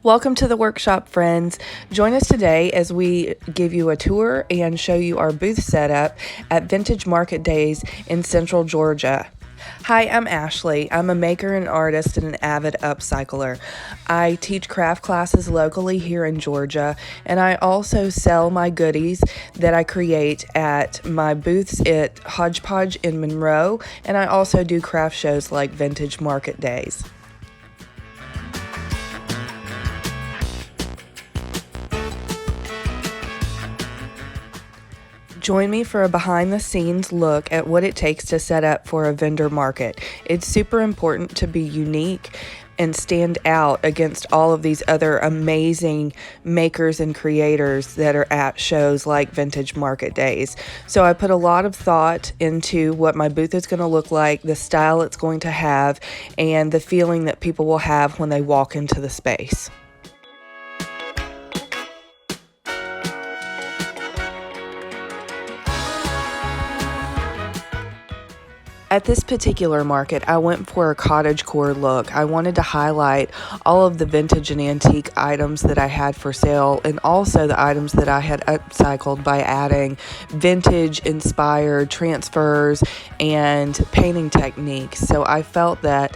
Welcome to the workshop, friends. Join us today as we give you a tour and show you our booth setup at Vintage Market Days in Central Georgia. Hi, I'm Ashley. I'm a maker and artist and an avid upcycler. I teach craft classes locally here in Georgia, and I also sell my goodies that I create at my booths at Hodgepodge in Monroe, and I also do craft shows like Vintage Market Days. Join me for a behind-the-scenes look at what it takes to set up for a vendor market. It's super important to be unique and stand out against all of these other amazing makers and creators that are at shows like Vintage Market Days. So I put a lot of thought into what my booth is going to look like, the style it's going to have, and the feeling that people will have when they walk into the space. At this particular market, I went for a cottage core look. I wanted to highlight all of the vintage and antique items that I had for sale, and also the items that I had upcycled by adding vintage inspired transfers and painting techniques. So I felt that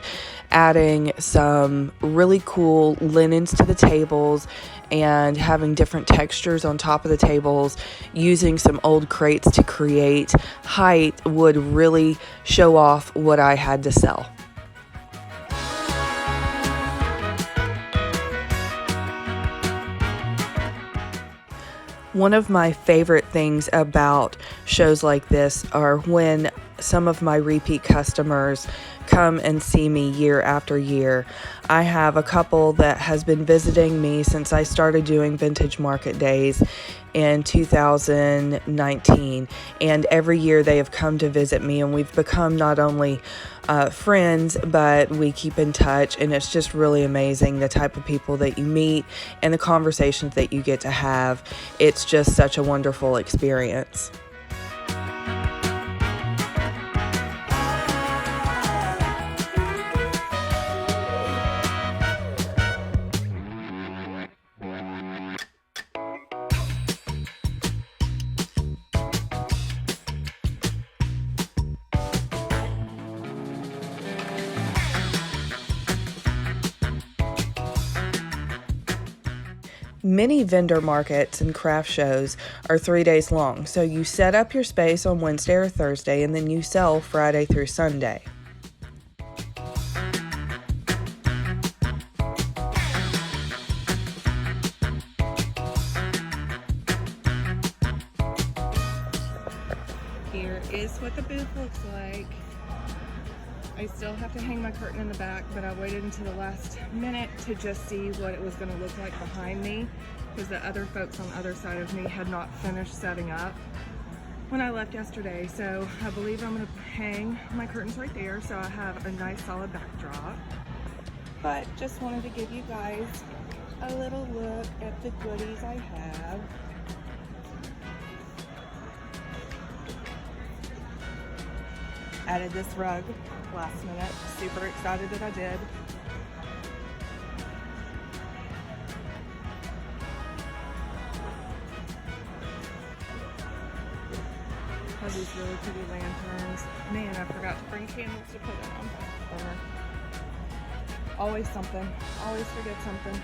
adding some really cool linens to the tables and having different textures on top of the tables, using some old crates to create height would really show off what I had to sell. One of my favorite things about shows like this are when some of my repeat customers come and see me year after year. I have a couple that has been visiting me since I started doing Vintage Market Days in 2019, and every year they have come to visit me, and we've become not only friends, but we keep in touch, and it's just really amazing the type of people that you meet and the conversations that you get to have. It's just such a wonderful experience. Many vendor markets and craft shows are 3 days long, so you set up your space on Wednesday or Thursday, and then you sell Friday through Sunday. Here is what the booth looks like. I still have to hang my curtain in the back, but I waited until the last minute to just see what it was going to look like behind me, because the other folks on the other side of me had not finished setting up when I left yesterday. So I believe I'm going to hang my curtains right there so I have a nice solid backdrop. But just wanted to give you guys a little look at the goodies I have. Added this rug last minute. Super excited that I did. Have these really pretty lanterns. Man, I forgot to bring candles to put in them. Always something. Always forget something.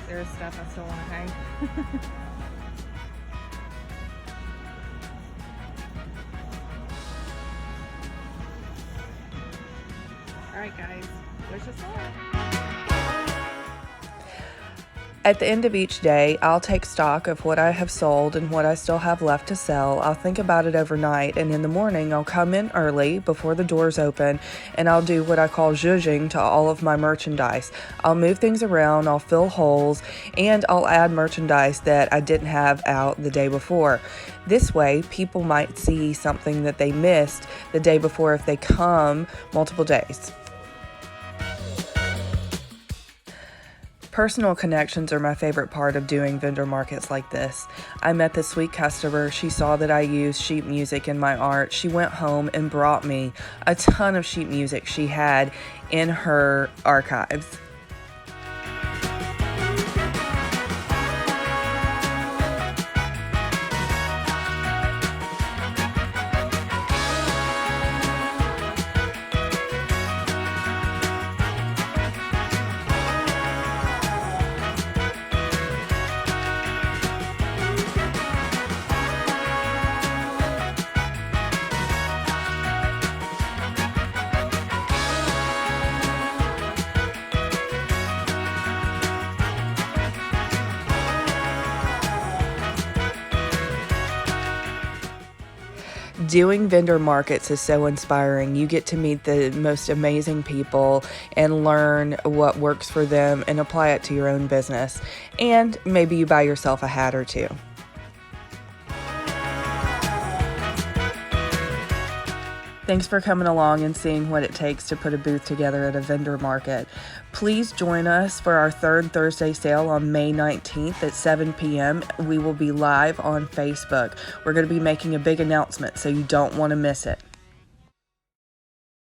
There's stuff I still want to hang. Alright guys, wish us luck. At the end of each day, I'll take stock of what I have sold and what I still have left to sell. I'll think about it overnight, and in the morning I'll come in early before the doors open, and I'll do what I call zhuzhing to all of my merchandise. I'll move things around, I'll fill holes, and I'll add merchandise that I didn't have out the day before. This way, people might see something that they missed the day before if they come multiple days. Personal connections are my favorite part of doing vendor markets like this. I met this sweet customer. She saw that I used sheet music in my art. She went home and brought me a ton of sheet music she had in her archives. Doing vendor markets is so inspiring. You get to meet the most amazing people and learn what works for them and apply it to your own business. And maybe you buy yourself a hat or two. Thanks for coming along and seeing what it takes to put a booth together at a vendor market. Please join us for our third Thursday sale on May 19th at 7 p.m. We will be live on Facebook. We're going to be making a big announcement, so you don't want to miss it.